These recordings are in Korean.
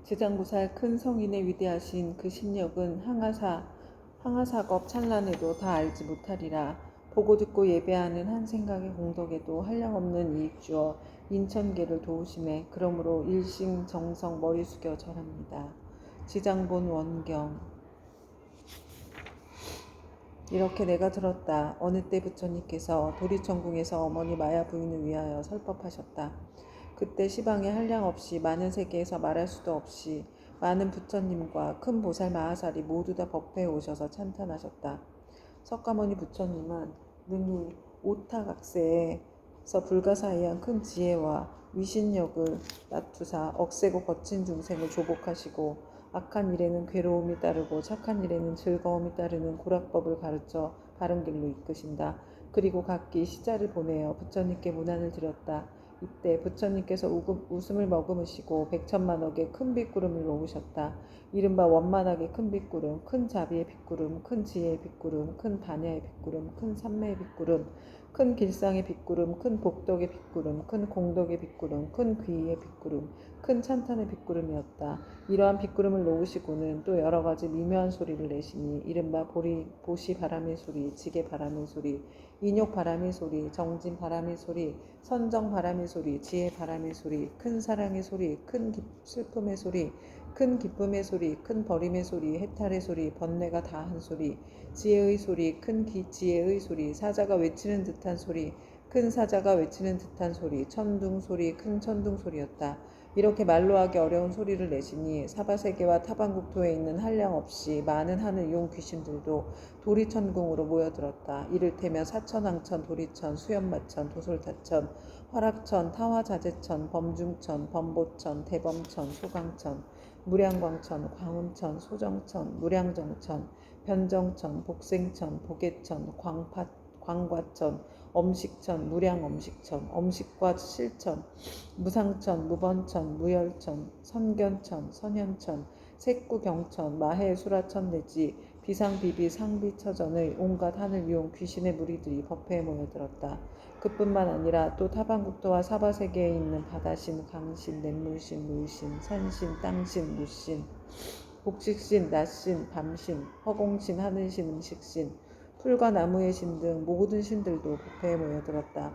지장보살 큰 성인의 위대하신 그 심력은 항하사겁 찬란에도 다 알지 못하리라. 보고 듣고 예배하는 한 생각의 공덕에도 한량없는 이익 주어 인천계를 도우심에 그러므로 일싱정성 머리 숙여 절합니다. 지장본 원경. 이렇게 내가 들었다. 어느 때 부처님께서 도리천궁에서 어머니 마야 부인을 위하여 설법하셨다. 그때 시방에 한량 없이 많은 세계에서 말할 수도 없이 많은 부처님과 큰 보살 마하살이 모두 다 법회에 오셔서 찬탄하셨다. 석가모니 부처님은 능히 오타각세에서 불가사의한 큰 지혜와 위신력을 나투사 억세고 거친 중생을 조복하시고 악한 일에는 괴로움이 따르고 착한 일에는 즐거움이 따르는 고락법을 가르쳐 바른 길로 이끄신다. 그리고 각기 시자를 보내어 부처님께 문안을 드렸다. 이때 부처님께서 웃음을 머금으시고 백천만억의 큰 빗구름을 놓으셨다. 이른바 원만하게 큰 빗구름, 큰 자비의 빗구름, 큰 지혜의 빗구름, 큰 반야의 빗구름, 큰 삼매의 빗구름, 큰 길상의 빗구름, 큰 복덕의 빗구름, 큰 공덕의 빗구름, 큰 귀의 빗구름, 큰 찬탄의 빗구름이었다. 이러한 빗구름을 놓으시고는 또 여러 가지 미묘한 소리를 내시니 이른바 보시 바람의 소리, 지게 바람의 소리, 인욕 바람의 소리, 정진 바람의 소리, 선정 바람의 소리, 지혜 바람의 소리, 큰 사랑의 소리, 큰 슬픔의 소리, 큰 기쁨의 소리, 큰 버림의 소리, 해탈의 소리, 번뇌가 다한 소리, 지혜의 소리, 큰 지혜의 소리, 사자가 외치는 듯한 소리, 큰 사자가 외치는 듯한 소리, 천둥 소리, 큰 천둥 소리였다. 이렇게 말로 하기 어려운 소리를 내시니 사바세계와 타반국토에 있는 한량 없이 많은 하늘 용 귀신들도 도리천궁으로 모여들었다. 이를테면 사천왕천, 도리천, 수연마천, 도솔타천, 화락천, 타화자재천, 범중천, 범보천, 대범천, 소강천, 무량광천, 광운천, 소정천, 무량정천, 변정천, 복생천, 복예천, 광과천, 엄식천, 무량엄식천, 엄식과 실천, 무상천, 무번천, 무열천, 선견천, 선현천, 색구경천, 마해수라천 내지 비상비비 상비처전의 온갖 하늘위용 귀신의 무리들이 법회에 모여들었다. 그뿐만 아니라 또 타반국토와 사바세계에 있는 바다신, 강신, 냇물신, 물신, 산신, 땅신, 무신, 복식신, 낮신, 밤신, 허공신, 하늘신, 음식신, 풀과 나무의 신 등 모든 신들도 법회에 모여들었다.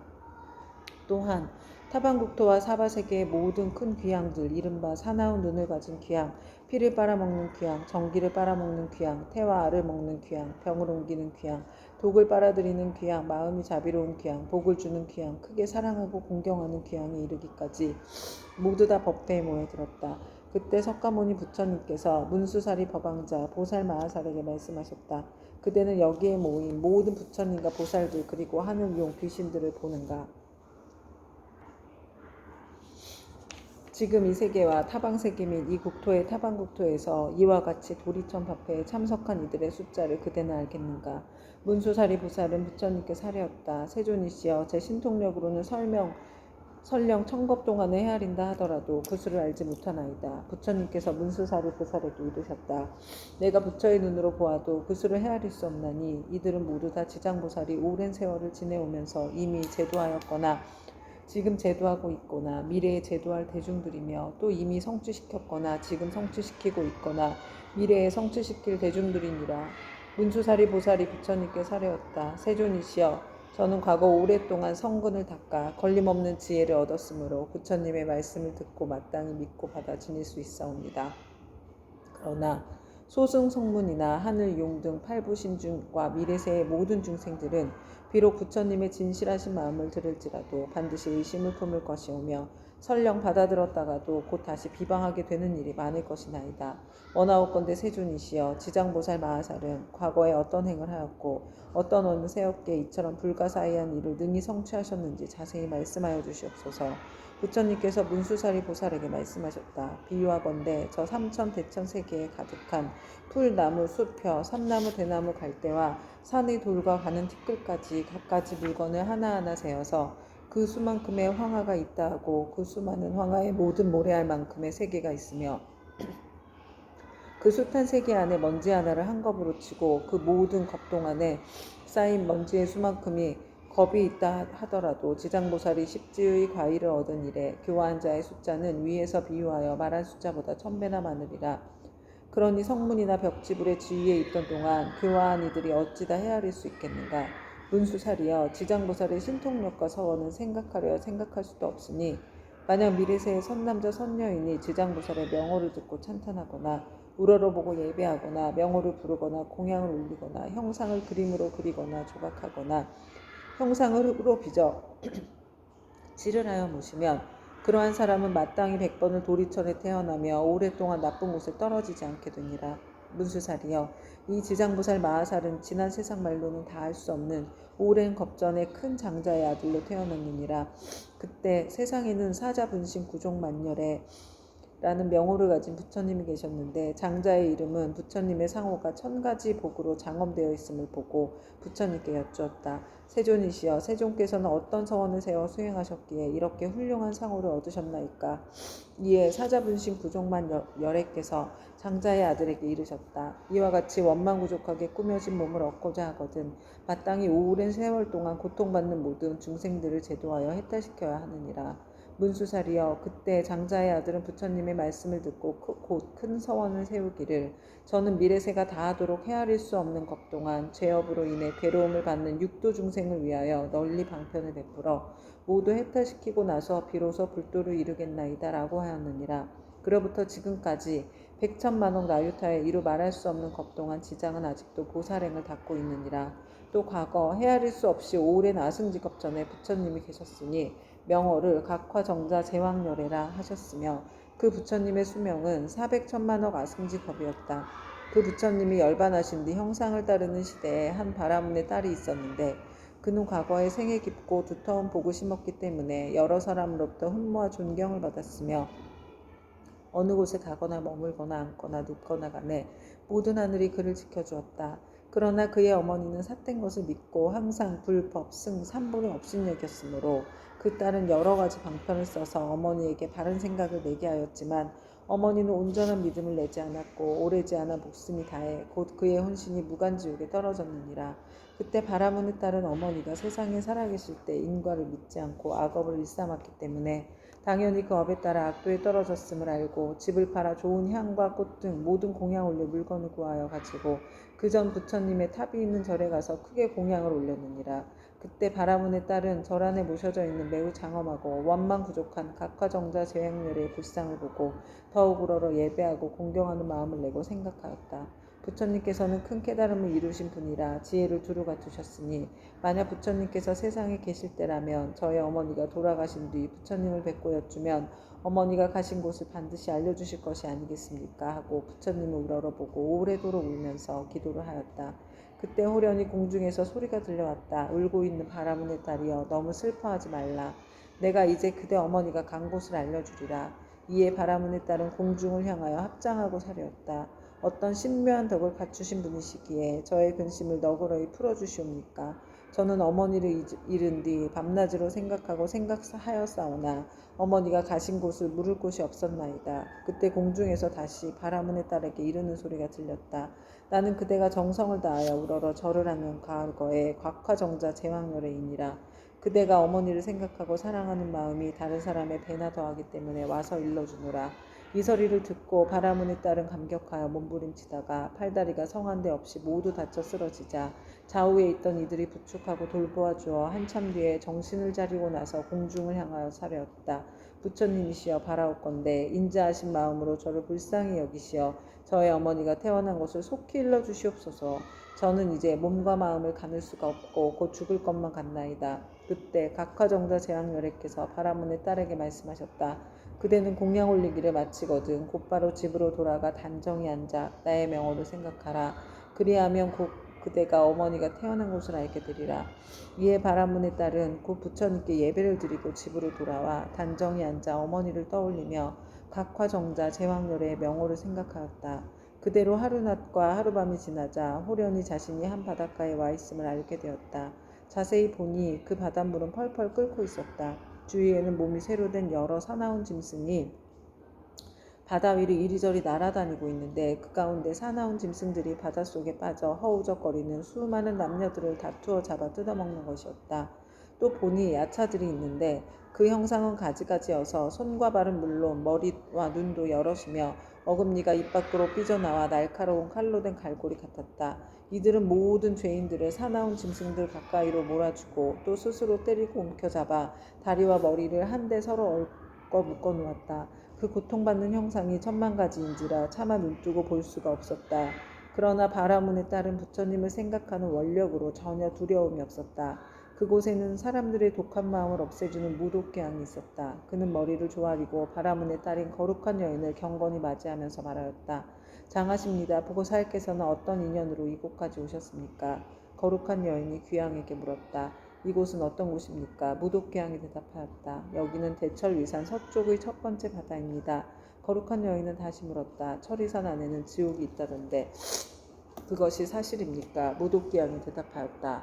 또한 타반국토와 사바세계의 모든 큰 귀향들, 이른바 사나운 눈을 가진 귀향, 피를 빨아먹는 귀향, 전기를 빨아먹는 귀향, 태와 알을 먹는 귀향, 병을 옮기는 귀향, 독을 빨아들이는 귀향, 마음이 자비로운 귀향, 복을 주는 귀향, 크게 사랑하고 공경하는 귀향에 이르기까지 모두 다 법회에 모여들었다. 그때 석가모니 부처님께서 문수사리 법왕자 보살 마하살에게 말씀하셨다. 그대는 여기에 모인 모든 부처님과 보살들 그리고 하늘용 귀신들을 보는가? 지금 이 세계와 타방세계 및 이 국토의 타방국토에서 이와 같이 도리천 법회에 참석한 이들의 숫자를 그대는 알겠는가? 문수사리 보살은 부처님께 사례었다. 세존이시여, 제 신통력으로는 설령 1000겁 동안에 헤아린다 하더라도 그 수를 알지 못하나이다. 부처님께서 문수사리 보살에게 이르셨다. 내가 부처의 눈으로 보아도 그 수를 헤아릴 수 없나니 이들은 모두 다 지장보살이 오랜 세월을 지내오면서 이미 제도하였거나 지금 제도하고 있거나 미래에 제도할 대중들이며 또 이미 성취시켰거나 지금 성취시키고 있거나 미래에 성취시킬 대중들이니라. 문수사리 보살이 부처님께 사례었다. 세존이시여, 저는 과거 오랫동안 성근을 닦아 걸림없는 지혜를 얻었으므로 부처님의 말씀을 듣고 마땅히 믿고 받아 지닐 수 있사옵니다. 그러나 소승성문이나 하늘용 등 팔부신중과 미래세의 모든 중생들은 비록 부처님의 진실하신 마음을 들을지라도 반드시 의심을 품을 것이오며 설령 받아들었다가도 곧 다시 비방하게 되는 일이 많을 것이나이다. 원하옵건대 세존이시여, 지장보살 마하살은 과거에 어떤 행을 하였고 어떤 어느 세업계에 이처럼 불가사의한 일을 능히 성취하셨는지 자세히 말씀하여 주시옵소서. 부처님께서 문수사리 보살에게 말씀하셨다. 비유하건대 저 삼천 대천 세계에 가득한 풀, 나무, 숲,혀, 삼나무, 대나무, 갈대와 산의 돌과 가는 티끌까지 갖가지 물건을 하나하나 세어서 그 수만큼의 황하가 있다 하고 그 수많은 황하의 모든 모래알 만큼의 세계가 있으며 그 숱한 세계 안에 먼지 하나를 한 겁으로 치고 그 모든 겁동 안에 쌓인 먼지의 수만큼이 겁이 있다 하더라도 지장보살이 십지의 과의를 얻은 이래 교화한 자의 숫자는 위에서 비유하여 말한 숫자보다 1000배나 많으리라. 그러니 성문이나 벽지불의 지위에 있던 동안 교화한 이들이 어찌다 헤아릴 수 있겠는가. 문수살이여, 지장보살의 신통력과 서원은 생각하려 생각할 수도 없으니 만약 미래세의 선남자 선녀인이 지장보살의 명호를 듣고 찬탄하거나 우러러보고 예배하거나 명호를 부르거나 공양을 올리거나 형상을 그림으로 그리거나 조각하거나 형상을 흙으로 빚어 질을 하여 모시면 그러한 사람은 마땅히 100번을 도리천에 태어나며 오랫동안 나쁜 곳에 떨어지지 않게 되니라. 문수살이여, 이 지장보살 마하살은 지난 세상 말로는 다 할 수 없는 오랜 겁전의 큰 장자의 아들로 태어났느니라. 그때 세상에는 사자분신 구종만열에 라는 명호를 가진 부처님이 계셨는데 장자의 이름은 부처님의 상호가 1000가지 복으로 장엄되어 있음을 보고 부처님께 여쭈었다. 세존이시여, 세존께서는 어떤 서원을 세워 수행하셨기에 이렇게 훌륭한 상호를 얻으셨나이까. 이에 사자분신 구종만 열애께서 장자의 아들에게 이르셨다. 이와 같이 원망구족하게 꾸며진 몸을 얻고자 하거든 마땅히 오랜 세월 동안 고통받는 모든 중생들을 제도하여 해탈시켜야 하느니라. 문수살이여, 그때 장자의 아들은 부처님의 말씀을 듣고 곧 큰 서원을 세우기를 저는 미래세가 다하도록 헤아릴 수 없는 겁 동안 죄업으로 인해 괴로움을 받는 육도 중생을 위하여 널리 방편을 베풀어 모두 해탈시키고 나서 비로소 불도를 이루겠나이다 라고 하였느니라. 그로부터 지금까지 100천만억 나유타에 이루 말할 수 없는 겁 동안 지장은 아직도 보살행을 닦고 있느니라. 또 과거 헤아릴 수 없이 오랜 아승직업 전에 부처님이 계셨으니 명호를 각화정자 제왕열애라 하셨으며 그 부처님의 수명은 400천만억 아승직업이었다. 그 부처님이 열반하신 뒤 형상을 따르는 시대에 한 바라문의 딸이 있었는데 그는 과거에 생애 깊고 두터운 복을 심었기 때문에 여러 사람으로부터 흠모와 존경을 받았으며 어느 곳에 가거나 머물거나 앉거나 눕거나 간에 모든 하늘이 그를 지켜주었다. 그러나 그의 어머니는 삿된 것을 믿고 항상 불법, 승, 삼보를 업신여겼으므로 그 딸은 여러 가지 방편을 써서 어머니에게 바른 생각을 내게 하였지만 어머니는 온전한 믿음을 내지 않았고 오래지 않아 목숨이 다해 곧 그의 혼신이 무간지옥에 떨어졌느니라. 그때 바라문의 딸은 어머니가 세상에 살아계실 때 인과를 믿지 않고 악업을 일삼았기 때문에 당연히 그 업에 따라 악도에 떨어졌음을 알고 집을 팔아 좋은 향과 꽃 등 모든 공양 올릴 물건을 구하여 가지고 그 전 부처님의 탑이 있는 절에 가서 크게 공양을 올렸느니라. 그때 바라문의 딸은 절 안에 모셔져 있는 매우 장엄하고 원망부족한 각화정자 제왕열의 불상을 보고 더욱 우러러 예배하고 공경하는 마음을 내고 생각하였다. 부처님께서는 큰 깨달음을 이루신 분이라 지혜를 두루 갖추셨으니 만약 부처님께서 세상에 계실 때라면 저의 어머니가 돌아가신 뒤 부처님을 뵙고 여쭈면 어머니가 가신 곳을 반드시 알려주실 것이 아니겠습니까? 하고 부처님을 우러러보고 오래도록 울면서 기도를 하였다. 그때 호련히 공중에서 소리가 들려왔다. 울고 있는 바라문의 딸이여, 너무 슬퍼하지 말라. 내가 이제 그대 어머니가 간 곳을 알려주리라. 이에 바라문의 딸은 공중을 향하여 합장하고 사려었다. 어떤 신묘한 덕을 갖추신 분이시기에 저의 근심을 너그러이 풀어주시옵니까? 저는 어머니를 잃은 뒤 밤낮으로 생각하고 생각하였사오나 어머니가 가신 곳을 물을 곳이 없었나이다. 그때 공중에서 다시 바라문의 딸에게 이르는 소리가 들렸다. 나는 그대가 정성을 다하여 우러러 절을 하는 과거에 곽화정자 제왕열애이니라. 그대가 어머니를 생각하고 사랑하는 마음이 다른 사람의 배나 더하기 때문에 와서 일러주노라. 이 소리를 듣고 바라문의 딸은 감격하여 몸부림치다가 팔다리가 성한데 없이 모두 다쳐 쓰러지자 좌우에 있던 이들이 부축하고 돌보아 주어 한참 뒤에 정신을 차리고 나서 공중을 향하여 사려었다. 부처님이시여, 바라옵건대 인자하신 마음으로 저를 불쌍히 여기시어 저의 어머니가 태어난 것을 속히 일러주시옵소서. 저는 이제 몸과 마음을 가눌 수가 없고 곧 죽을 것만 같나이다. 그때 각화정자 제왕열애께서 바라문의 딸에게 말씀하셨다. 그대는 공양 올리기를 마치거든 곧바로 집으로 돌아가 단정히 앉아 나의 명호를 생각하라. 그리하면 곧 그대가 어머니가 태어난 곳을 알게 되리라. 이에 바라문의 딸은 곧 부처님께 예배를 드리고 집으로 돌아와 단정히 앉아 어머니를 떠올리며 각화정자 제왕열애의 명호를 생각하였다. 그대로 하루낮과 하루밤이 지나자 호련히 자신이 한 바닷가에 와 있음을 알게 되었다. 자세히 보니 그 바닷물은 펄펄 끓고 있었다. 주위에는 몸이 새로 된 여러 사나운 짐승이 바다 위를 이리저리 날아다니고 있는데 그 가운데 사나운 짐승들이 바닷속에 빠져 허우적거리는 수많은 남녀들을 다투어 잡아 뜯어먹는 것이었다. 또 보니 야차들이 있는데 그 형상은 가지가지여서 손과 발은 물론 머리와 눈도 여럿이며 어금니가 입 밖으로 삐져나와 날카로운 칼로 된 갈고리 같았다. 이들은 모든 죄인들을 사나운 짐승들 가까이로 몰아주고 또 스스로 때리고 움켜잡아 다리와 머리를 한데 서로 얽어 묶어 놓았다. 그 고통받는 형상이 천만 가지인지라 차마 눈뜨고 볼 수가 없었다. 그러나 바라문에 따른 부처님을 생각하는 원력으로 전혀 두려움이 없었다. 그곳에는 사람들의 독한 마음을 없애주는 무독개항이 있었다. 그는 머리를 조아리고 바라문에 따른 거룩한 여인을 경건히 맞이하면서 말하였다. 장하십니다. 보고사께서는 어떤 인연으로 이곳까지 오셨습니까? 거룩한 여인이 귀양에게 물었다. 이곳은 어떤 곳입니까? 무독개항이 대답하였다. 여기는 대철위산 서쪽의 첫 번째 바다입니다. 거룩한 여인은 다시 물었다. 철위산 안에는 지옥이 있다던데 그것이 사실입니까? 무독개항이 대답하였다.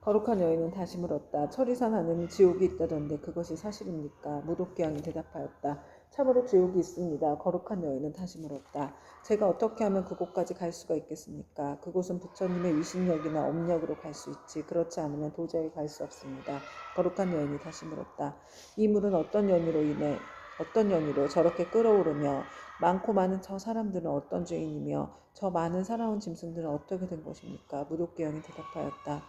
거룩한 여인은 다시 물었다. 철이산 안에는 지옥이 있다던데 그것이 사실입니까? 무독개항이 대답하였다. 참으로 지옥이 있습니다. 거룩한 여인은 다시 물었다. 제가 어떻게 하면 그곳까지 갈 수가 있겠습니까? 그곳은 부처님의 위신력이나 업력으로 갈 수 있지 그렇지 않으면 도저히 갈 수 없습니다. 거룩한 여인이 다시 물었다. 이 물은 어떤 연유로 저렇게 끓어오르며 많고 많은 저 사람들은 어떤 죄인이며 저 많은 살아온 짐승들은 어떻게 된 것입니까? 무독개항이 대답하였다.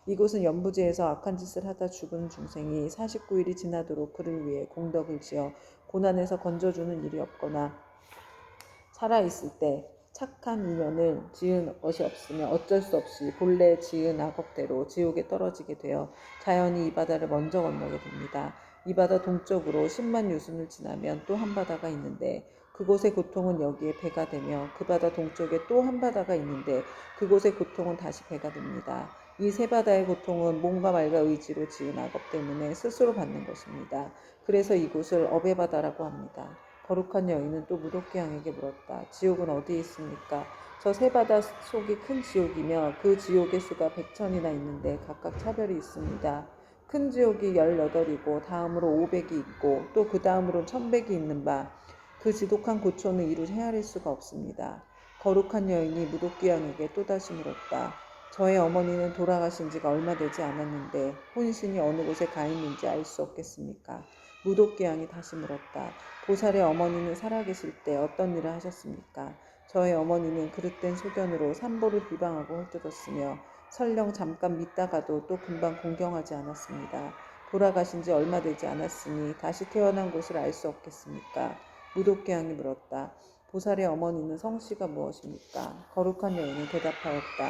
이곳은 연부지에서 악한 짓을 하다 죽은 중생이 49일이 지나도록 그를 위해 공덕을 지어 고난에서 건져주는 일이 없거나 살아있을 때 착한 인연을 지은 것이 없으면 어쩔 수 없이 본래 지은 악업대로 지옥에 떨어지게 되어 자연히 이 바다를 먼저 건너게 됩니다. 이 바다 동쪽으로 10만 유순을 지나면 또 한 바다가 있는데 그곳의 고통은 여기에 배가 되며 그 바다 동쪽에 또 한 바다가 있는데 그곳의 고통은 다시 배가 됩니다. 이 세 바다의 고통은 몸과 말과 의지로 지은 악업 때문에 스스로 받는 것입니다. 그래서 이곳을 업의 바다라고 합니다. 거룩한 여인은 또 무독개항에게 물었다. 지옥은 어디에 있습니까? 저 세 바다 속이 큰 지옥이며 그 지옥의 수가 100천이나 있는데 각각 차별이 있습니다. 큰 지옥이 18이고 다음으로 500이 있고 또 그 다음으로 1100이 있는 바 그 지독한 고초는 이루 헤아릴 수가 없습니다. 거룩한 여인이 무독개항에게 또다시 물었다. 저의 어머니는 돌아가신 지가 얼마 되지 않았는데 혼신이 어느 곳에 가 있는지 알 수 없겠습니까? 무독개항이 다시 물었다. 보살의 어머니는 살아계실 때 어떤 일을 하셨습니까? 저의 어머니는 그릇된 소견으로 삼보를 비방하고 헐뜯었으며 설령 잠깐 믿다가도 또 금방 공경하지 않았습니다. 돌아가신 지 얼마 되지 않았으니 다시 태어난 곳을 알 수 없겠습니까? 무독개항이 물었다. 보살의 어머니는 성씨가 무엇입니까? 거룩한 여인은 대답하였다.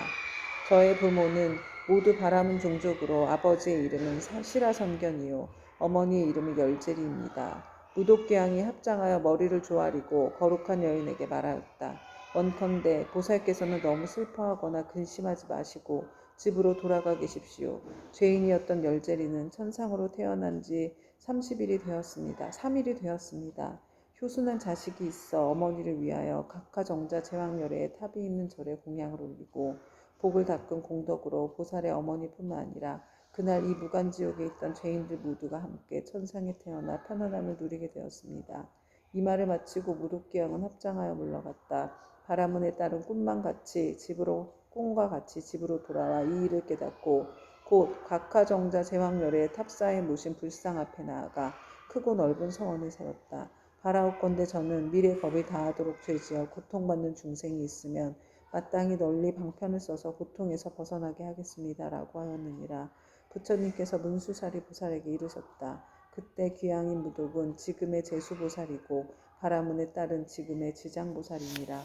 저의 부모는 모두 바라문 종족으로 아버지의 이름은 시라선견이요 어머니의 이름은 열제리입니다. 무독개항이 합장하여 머리를 조아리고 거룩한 여인에게 말하였다. 원컨대 보살께서는 너무 슬퍼하거나 근심하지 마시고 집으로 돌아가 계십시오. 죄인이었던 열제리는 천상으로 태어난 지 30일이 되었습니다. 3일이 되었습니다. 효순한 자식이 있어 어머니를 위하여 각하정자 제왕열에 탑이 있는 절에 공양을 올리고 복을 닦은 공덕으로 보살의 어머니뿐만 아니라 그날 이 무간지옥에 있던 죄인들 모두가 함께 천상에 태어나 편안함을 누리게 되었습니다. 이 말을 마치고 무독개항은 합장하여 물러갔다. 바라문에 따른 꿈과 같이 집으로 돌아와 이 일을 깨닫고 곧 각하정자 제왕열의 탑사에 모신 불상 앞에 나아가 크고 넓은 서원을 세웠다. 바라옵건대 저는 미래 겁이 다하도록 죄지어 고통받는 중생이 있으면 마땅히 널리 방편을 써서 고통에서 벗어나게 하겠습니다. 라고 하였느니라. 부처님께서 문수사리 보살에게 이르셨다. 그때 귀양인 무독은 지금의 제수보살이고 바라문에 따른 지금의 지장보살이니라.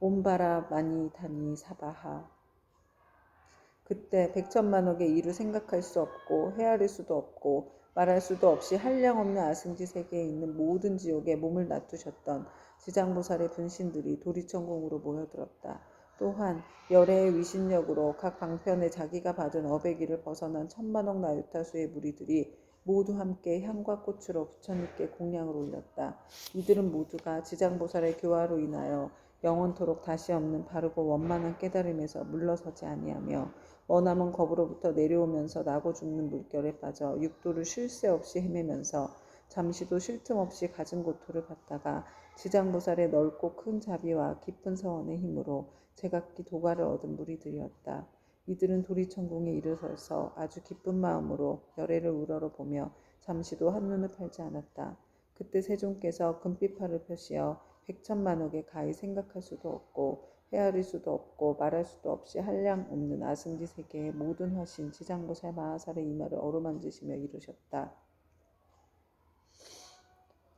옴바라 마니다니 사바하. 그때 백천만억의 이루 생각할 수 없고 헤아릴 수도 없고 말할 수도 없이 한량없는 아승지 세계에 있는 모든 지옥에 몸을 놔두셨던 지장보살의 분신들이 도리천공으로 모여들었다. 또한 열애의 위신력으로 각 방편에 자기가 받은 업의 길을 벗어난 천만억 나유타수의 무리들이 모두 함께 향과 꽃으로 부처님께 공양을 올렸다. 이들은 모두가 지장보살의 교화로 인하여 영원토록 다시 없는 바르고 원만한 깨달음에서 물러서지 아니하며 머나먼 겁으로부터 내려오면서 나고 죽는 물결에 빠져 육도를 쉴 새 없이 헤매면서 잠시도 쉴 틈 없이 갖은 고토를 받다가 지장보살의 넓고 큰 자비와 깊은 서원의 힘으로 제각기 도가를 얻은 무리들이었다. 이들은 도리천궁에 이르러서 아주 기쁜 마음으로 열애를 우러러보며 잠시도 한눈을 팔지 않았다. 그때 세존께서 금빛팔을 펴시어 백천만억에 가히 생각할 수도 없고 헤아릴 수도 없고 말할 수도 없이 한량 없는 아승지 세계의 모든 화신 지장보살 마하살의 이마를 어루만지시며 이르셨다.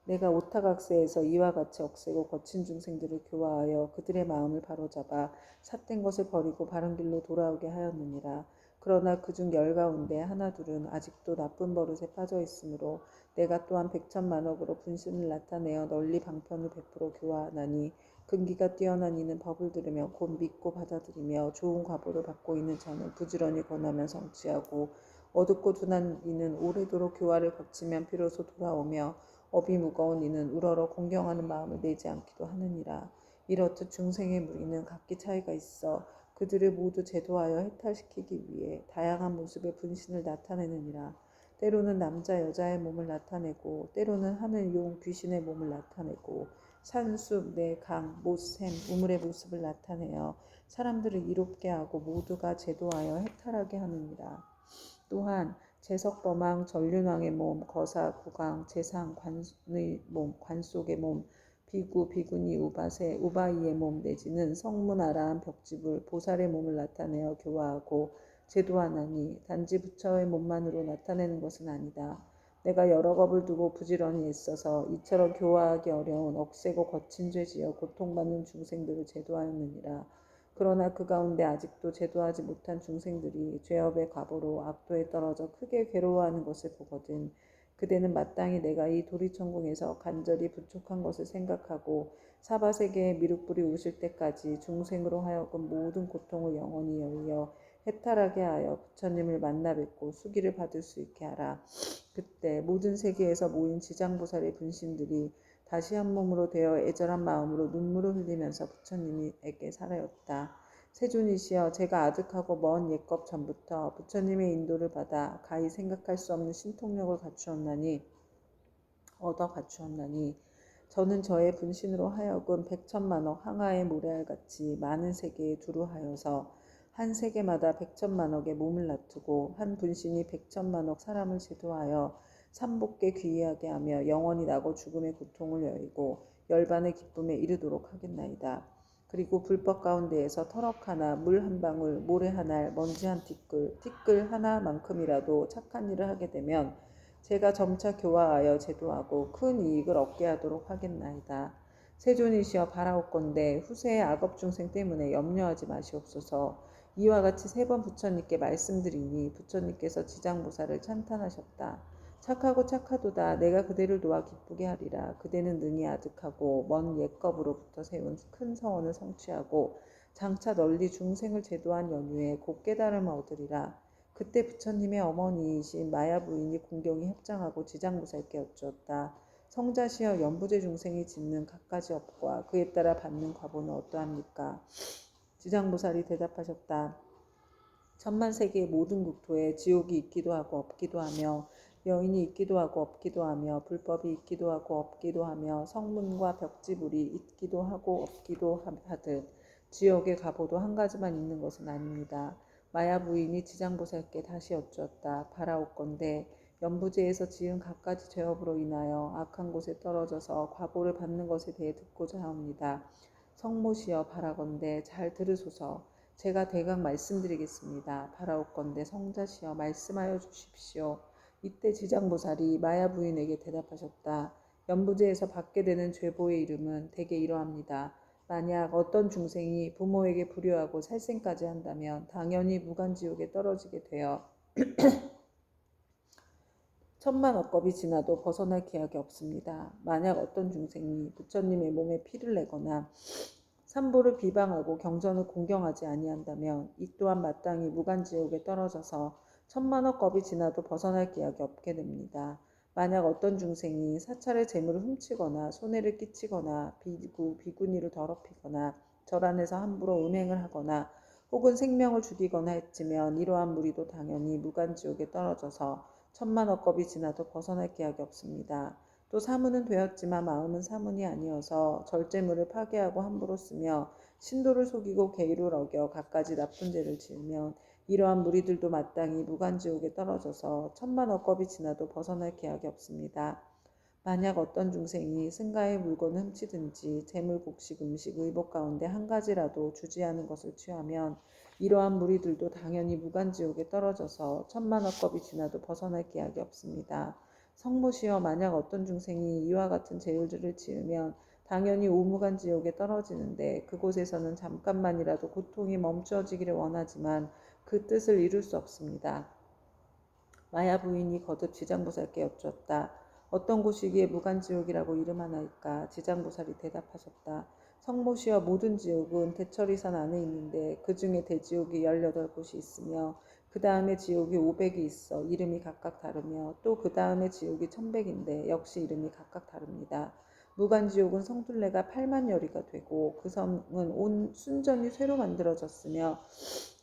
내가 오타각세에서 이와 같이 억세고 거친 중생들을 교화하여 그들의 마음을 바로잡아 삿된 것을 버리고 바른 길로 돌아오게 하였느니라. 그러나 그중 열 가운데 하나둘은 아직도 나쁜 버릇에 빠져 있으므로 내가 또한 백천만억으로 분신을 나타내어 널리 방편을 베풀어 교화하나니 근기가 뛰어난 이는 법을 들으며 곧 믿고 받아들이며 좋은 과보를 받고 있는 자는 부지런히 권하면 성취하고 어둡고 둔한 이는 오래도록 교화를 거치면 비로소 돌아오며 업이 무거운 이는 우러러 공경하는 마음을 내지 않기도 하느니라. 이렇듯 중생의 무리는 각기 차이가 있어 그들을 모두 제도하여 해탈시키기 위해 다양한 모습의 분신을 나타내느니라. 때로는 남자 여자의 몸을 나타내고 때로는 하늘 용 귀신의 몸을 나타내고 산, 숲, 내, 강, 못, 샘, 우물의 모습을 나타내어 사람들을 이롭게 하고 모두가 제도하여 해탈하게 하느니라. 또한 제석범왕 전륜왕의 몸, 거사, 구강, 재상, 관의 몸, 관속의 몸, 비구, 비구니, 우바세, 우바이의 몸 내지는 성문, 아라한, 벽지불, 보살의 몸을 나타내어 교화하고 제도하나니 단지 부처의 몸만으로 나타내는 것은 아니다. 내가 여러 겁을 두고 부지런히 애써서 이처럼 교화하기 어려운 억세고 거친 죄지어 고통받는 중생들을 제도하였느니라. 그러나 그 가운데 아직도 제도하지 못한 중생들이 죄업의 과보로 악도에 떨어져 크게 괴로워하는 것을 보거든 그대는 마땅히 내가 이 도리천궁에서 간절히 부족한 것을 생각하고 사바세계의 미륵불이 오실 때까지 중생으로 하여금 모든 고통을 영원히 여의어 해탈하게 하여 부처님을 만나 뵙고 수기를 받을 수 있게 하라. 그때 모든 세계에서 모인 지장보살의 분신들이 다시 한 몸으로 되어 애절한 마음으로 눈물을 흘리면서 부처님에게 살아였다. 세존이시여, 제가 아득하고 먼 옛것 전부터 부처님의 인도를 받아 가히 생각할 수 없는 신통력을 얻어 갖추었나니 저는 저의 분신으로 하여금 백천만억 항아의 모래알같이 많은 세계에 두루하여서 한 세계마다 백천만억의 몸을 놔두고 한 분신이 백천만억 사람을 제도하여 삼복계 귀의하게 하며 영원히 나고 죽음의 고통을 여의고 열반의 기쁨에 이르도록 하겠나이다. 그리고 불법 가운데에서 터럭 하나, 물 한 방울, 모래 한 알, 먼지 한 티끌 하나만큼이라도 착한 일을 하게 되면 제가 점차 교화하여 제도하고 큰 이익을 얻게 하도록 하겠나이다. 세존이시여, 바라옵건대 후세의 악업 중생 때문에 염려하지 마시옵소서. 이와 같이 3번 부처님께 말씀드리니 부처님께서 지장보살을 찬탄하셨다. 착하고 착하도다. 내가 그대를 도와 기쁘게 하리라. 그대는 능히 아득하고 먼 옛겁으로부터 세운 큰 서원을 성취하고 장차 널리 중생을 제도한 연후에 곧 깨달음을 얻으리라. 그때 부처님의 어머니이신 마야 부인이 궁경히 합장하고 지장보살께 여쭈었다. 성자시여, 연부제 중생이 짓는 갖가지 업과 그에 따라 받는 과보는 어떠합니까? 지장보살이 대답하셨다. 천만세계의 모든 국토에 지옥이 있기도 하고 없기도 하며 여인이 있기도 하고 없기도 하며 불법이 있기도 하고 없기도 하며 성문과 벽지불이 있기도 하고 없기도 하듯 지옥의 가보도 한 가지만 있는 것은 아닙니다. 마야 부인이 지장보살께 다시 여쭈었다. 바라옵건대 연부제에서 지은 갖가지 죄업으로 인하여 악한 곳에 떨어져서 과보를 받는 것에 대해 듣고자 합니다. 성모시여, 바라건대 잘 들으소서. 제가 대강 말씀드리겠습니다. 바라옵건대 성자시여, 말씀하여 주십시오. 이때 지장보살이 마야 부인에게 대답하셨다. 연부제에서 받게 되는 죄보의 이름은 대개 이러합니다. 만약 어떤 중생이 부모에게 불효하고 살생까지 한다면 당연히 무간지옥에 떨어지게 되어 천만 억겁이 지나도 벗어날 기약이 없습니다. 만약 어떤 중생이 부처님의 몸에 피를 내거나 삼보를 비방하고 경전을 공경하지 아니한다면 이 또한 마땅히 무간지옥에 떨어져서 천만억 겁이 지나도 벗어날 기약이 없게 됩니다. 만약 어떤 중생이 사찰의 재물을 훔치거나 손해를 끼치거나 비구, 비구니를 더럽히거나 절 안에서 함부로 음행을 하거나 혹은 생명을 죽이거나 했지면 이러한 무리도 당연히 무간지옥에 떨어져서 천만억 겁이 지나도 벗어날 기약이 없습니다. 또 사문은 되었지만 마음은 사문이 아니어서 절제물을 파괴하고 함부로 쓰며 신도를 속이고 계율을 어겨 갖가지 나쁜 죄를 지으면 이러한 무리들도 마땅히 무간지옥에 떨어져서 천만억 겁이 지나도 벗어날 기약이 없습니다. 만약 어떤 중생이 승가의 물건을 훔치든지 재물, 곡식, 음식, 의복 가운데 한 가지라도 주지 않은 것을 취하면 이러한 무리들도 당연히 무간지옥에 떨어져서 천만억 겁이 지나도 벗어날 기약이 없습니다. 성모시여, 만약 어떤 중생이 이와 같은 죄들을 지으면 당연히 오무간 지옥에 떨어지는데 그곳에서는 잠깐만이라도 고통이 멈추어지기를 원하지만 그 뜻을 이룰 수 없습니다. 마야 부인이 거듭 지장보살께 여쭈었다. 어떤 곳이기에 무간지옥이라고 이름하나이까? 지장보살이 대답하셨다. 성모시여, 모든 지옥은 대처리산 안에 있는데 그 중에 대지옥이 18곳이 있으며 그 다음에 지옥이 500이 있어 이름이 각각 다르며 또 그 다음에 지옥이 1100인데 역시 이름이 각각 다릅니다. 무간지옥은 성둘레가 8만 여리가 되고 그 성은 온 순전히 쇠로 만들어졌으며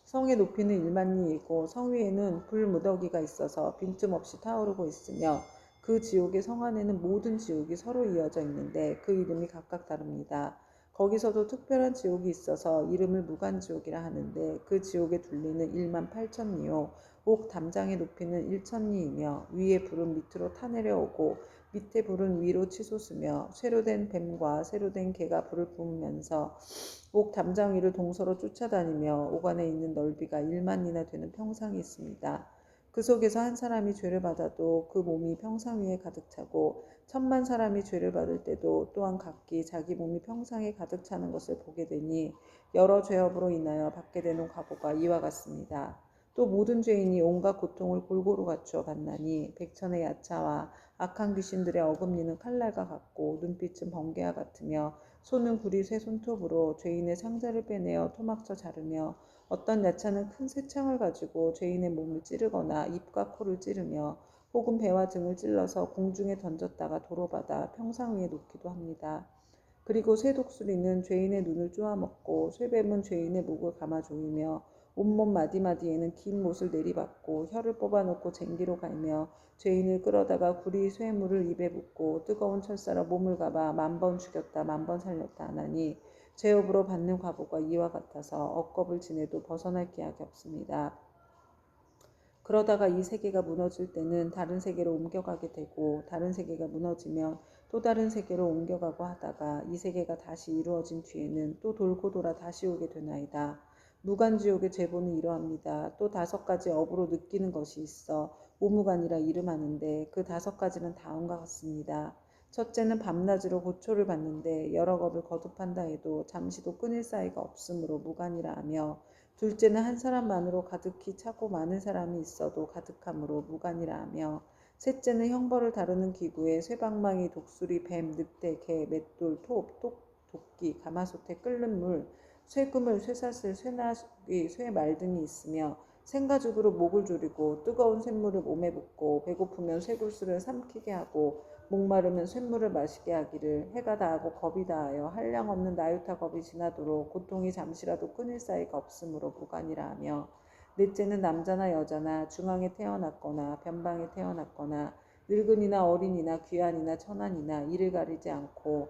성의 높이는 1만 리이고 성 위에는 불무더기가 있어서 빈틈없이 타오르고 있으며 그 지옥의 성 안에는 모든 지옥이 서로 이어져 있는데 그 이름이 각각 다릅니다. 거기서도 특별한 지옥이 있어서 이름을 무간지옥이라 하는데 그 지옥의 둘레는 1만 8천 리요 옥 담장의 높이는 1천 리이며 위에 불은 밑으로 타내려오고 밑에 불은 위로 치솟으며 쇠로 된 뱀과 쇠로 된 개가 불을 뿜으면서 옥 담장 위를 동서로 쫓아다니며 옥 안에 있는 넓이가 1만 리나 되는 평상이 있습니다. 그 속에서 한 사람이 죄를 받아도 그 몸이 평상 위에 가득 차고 1000만 사람이 죄를 받을 때도 또한 각기 자기 몸이 평상에 가득 차는 것을 보게 되니 여러 죄업으로 인하여 받게 되는 과보가 이와 같습니다. 또 모든 죄인이 온갖 고통을 골고루 갖추어 받나니 백천의 야차와 악한 귀신들의 어금니는 칼날과 같고 눈빛은 번개와 같으며 손은 구리 쇠 손톱으로 죄인의 상자를 빼내어 토막쳐 자르며 어떤 야차는 큰 쇠창을 가지고 죄인의 몸을 찌르거나 입과 코를 찌르며 혹은 배와 등을 찔러서 공중에 던졌다가 도로받아 평상 위에 놓기도 합니다. 그리고 쇠독수리는 죄인의 눈을 쪼아먹고 쇠뱀은 죄인의 목을 감아 조이며 온몸 마디마디에는 긴 못을 내리받고 혀를 뽑아놓고 쟁기로 갈며 죄인을 끌어다가 구리 쇠물을 입에 붓고 뜨거운 철사로 몸을 감아 10,000번 죽였다 10,000번 살렸다 하나니 죄업으로 받는 과보가 이와 같아서 억겁을 지내도 벗어날 기약이 없습니다. 그러다가 이 세계가 무너질 때는 다른 세계로 옮겨가게 되고 다른 세계가 무너지면 또 다른 세계로 옮겨가고 하다가 이 세계가 다시 이루어진 뒤에는 또 돌고 돌아 다시 오게 되나이다. 무간지옥의 제보는 이러합니다. 또 5가지 업으로 느끼는 것이 있어 오무간이라 이름하는데 그 5가지는 다음과 같습니다. 첫째는 밤낮으로 고초를 받는데 여러 겁을 거듭한다 해도 잠시도 끊을 사이가 없으므로 무간이라 하며 둘째는 한 사람만으로 가득히 차고 많은 사람이 있어도 가득함으로 무간이라 하며 셋째는 형벌을 다루는 기구에 쇠방망이, 독수리, 뱀, 늑대, 개, 맷돌, 톱, 도끼, 가마솥에 끓는 물, 쇠그물, 쇠사슬, 쇠나귀, 쇠말 등이 있으며 생가죽으로 목을 조리고 뜨거운 쇳물을 몸에 붓고 배고프면 쇠굴술을 삼키게 하고 목마르면 쇳물을 마시게 하기를 해가 다하고 겁이 다하여 한량 없는 나유타 겁이 지나도록 고통이 잠시라도 끊을 사이가 없으므로 무간이라 하며 넷째는 남자나 여자나 중앙에 태어났거나 변방에 태어났거나 늙은이나 어린이나 귀한이나 천한이나 이를 가리지 않고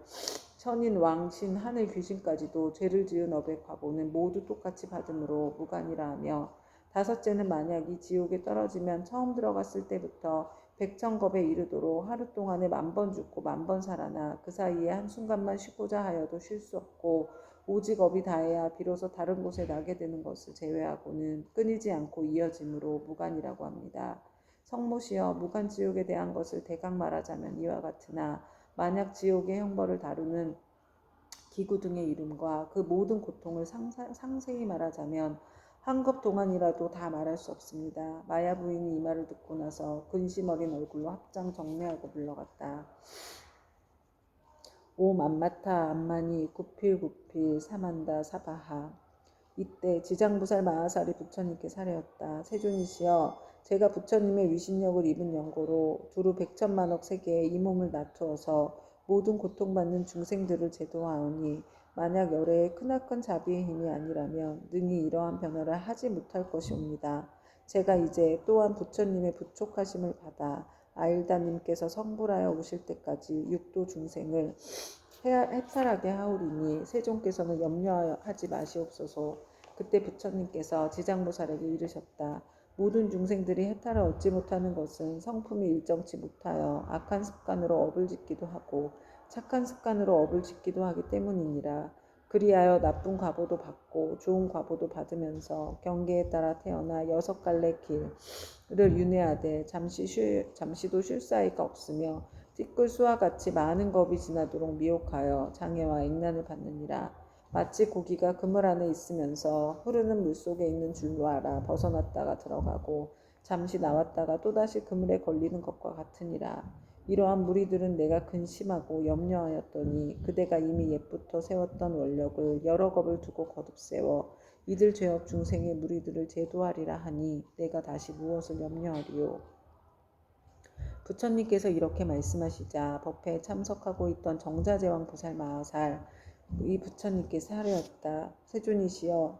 천인, 왕, 신, 하늘, 귀신까지도 죄를 지은 업의 과보는 모두 똑같이 받음으로 무간이라 하며 다섯째는 만약 이 지옥에 떨어지면 처음 들어갔을 때부터 백천겁에 이르도록 하루 동안에 10,000번 죽고 10,000번 살아나 그 사이에 한순간만 쉬고자 하여도 쉴 수 없고 오직 업이 다해야 비로소 다른 곳에 나게 되는 것을 제외하고는 끊이지 않고 이어짐으로 무간이라고 합니다. 성모시여, 무간지옥에 대한 것을 대강 말하자면 이와 같으나 만약 지옥의 형벌을 다루는 기구 등의 이름과 그 모든 고통을 상세히 말하자면 한 컵 동안이라도 다 말할 수 없습니다. 마야 부인이 이 말을 듣고 나서 근심 어린 얼굴로 합장 정례하고 물러갔다. 옴 암마타 암마니 구필구필 사만다 사바하. 이때 지장보살 마하살이 부처님께 사례었다. 세존이시여, 제가 부처님의 위신력을 입은 연고로 두루 100천만억 세계에 이 몸을 나투어서 모든 고통받는 중생들을 제도하오니 만약 열애의 크나큰 자비의 힘이 아니라면 능히 이러한 변화를 하지 못할 것이옵니다. 제가 이제 또한 부처님의 부촉하심을 받아 아일다님께서 성불하여 오실 때까지 육도 중생을 해탈하게 하오리니 세존께서는 염려하지 마시옵소서. 그때 부처님께서 지장보살에게 이르셨다. 모든 중생들이 해탈을 얻지 못하는 것은 성품이 일정치 못하여 악한 습관으로 업을 짓기도 하고 착한 습관으로 업을 짓기도 하기 때문이니라. 그리하여 나쁜 과보도 받고 좋은 과보도 받으면서 경계에 따라 태어나 6갈래 길을 윤회하되 잠시도 쉴 사이가 없으며 띠끌수와 같이 많은 겁이 지나도록 미혹하여 장애와 액난을 받느니라. 마치 고기가 그물 안에 있으면서 흐르는 물속에 있는 줄로 알아 벗어났다가 들어가고 잠시 나왔다가 또다시 그물에 걸리는 것과 같으니라. 이러한 무리들은 내가 근심하고 염려하였더니 그대가 이미 옛부터 세웠던 원력을 여러 겁을 두고 거듭세워 이들 죄업 중생의 무리들을 제도하리라 하니 내가 다시 무엇을 염려하리요. 부처님께서 이렇게 말씀하시자 법회에 참석하고 있던 정자제왕 보살 마하살 이 부처님께서 하려였다. 세존이시여,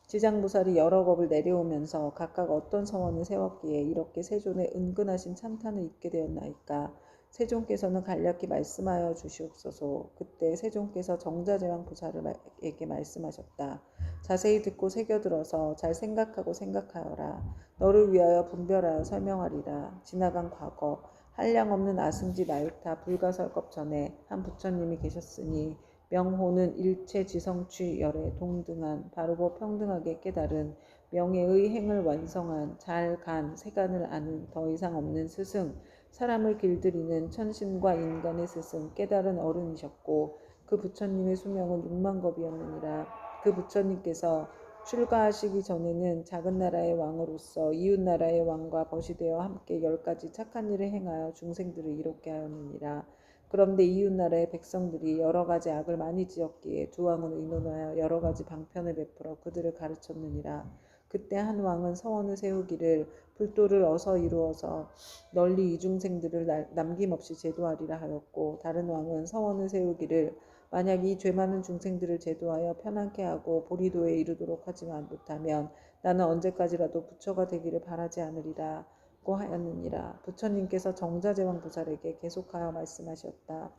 지장보살이 여러 겁을 내려오면서 각각 어떤 서원을 세웠기에 이렇게 세존의 은근하신 찬탄을 입게 되었나이까. 세존께서는 간략히 말씀하여 주시옵소서. 그때 세존께서 정자제왕 보살에게 말씀하셨다. 자세히 듣고 새겨들어서 잘 생각하고 생각하여라. 너를 위하여 분별하여 설명하리라. 지나간 과거 한량없는 아승지 나유타 불가설법 전에 한 부처님이 계셨으니 명호는 일체지성취 열에 동등한 바르고 평등하게 깨달은 명예의 행을 완성한 잘 간 세간을 아는 더 이상 없는 스승, 사람을 길들이는 천신과 인간의 스승 깨달은 어른이셨고 그 부처님의 수명은 6만 겁이었느니라. 그 부처님께서 출가하시기 전에는 작은 나라의 왕으로서 이웃 나라의 왕과 벗이 되어 함께 10가지 착한 일을 행하여 중생들을 이롭게 하였느니라. 그런데 이웃 나라의 백성들이 여러 가지 악을 많이 지었기에 두 왕은 의논하여 여러 가지 방편을 베풀어 그들을 가르쳤느니라. 그때 한 왕은 서원을 세우기를 불도를 어서 이루어서 널리 이중생들을 남김없이 제도하리라 하였고, 다른 왕은 서원을 세우기를 만약 이 죄 많은 중생들을 제도하여 편안케 하고 보리도에 이르도록 하지만 못하면 나는 언제까지라도 부처가 되기를 바라지 않으리라 고 하였느니라. 부처님께서 정자제왕 보살에게 계속하여 말씀하셨다.